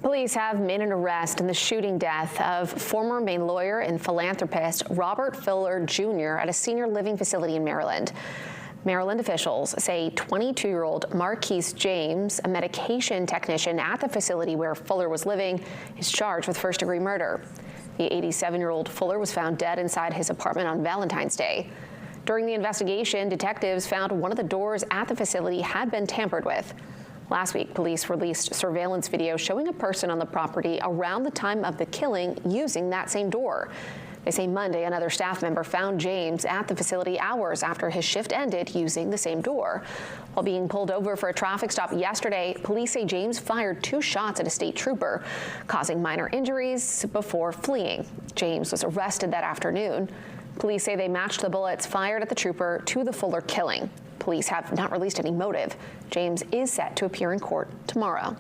Police have made an arrest in the shooting death of former Maine lawyer and philanthropist Robert Fuller Jr. at a senior living facility in Maryland. Maryland officials say 22-year-old Marquise James, a medication technician at the facility where Fuller was living, is charged with first-degree murder. The 87-year-old Fuller was found dead inside his apartment on Valentine's Day. During the investigation, detectives found one of the doors at the facility had been tampered with. Last week, police released surveillance video showing a person on the property around the time of the killing using that same door. They say Monday another staff member found James at the facility hours after his shift ended using the same door. While being pulled over for a traffic stop yesterday, police say James fired 2 shots at a state trooper, causing minor injuries before fleeing. James was arrested that afternoon. Police say they matched the bullets fired at the trooper to the Fuller killing. Police have not released any motive. James is set to appear in court tomorrow.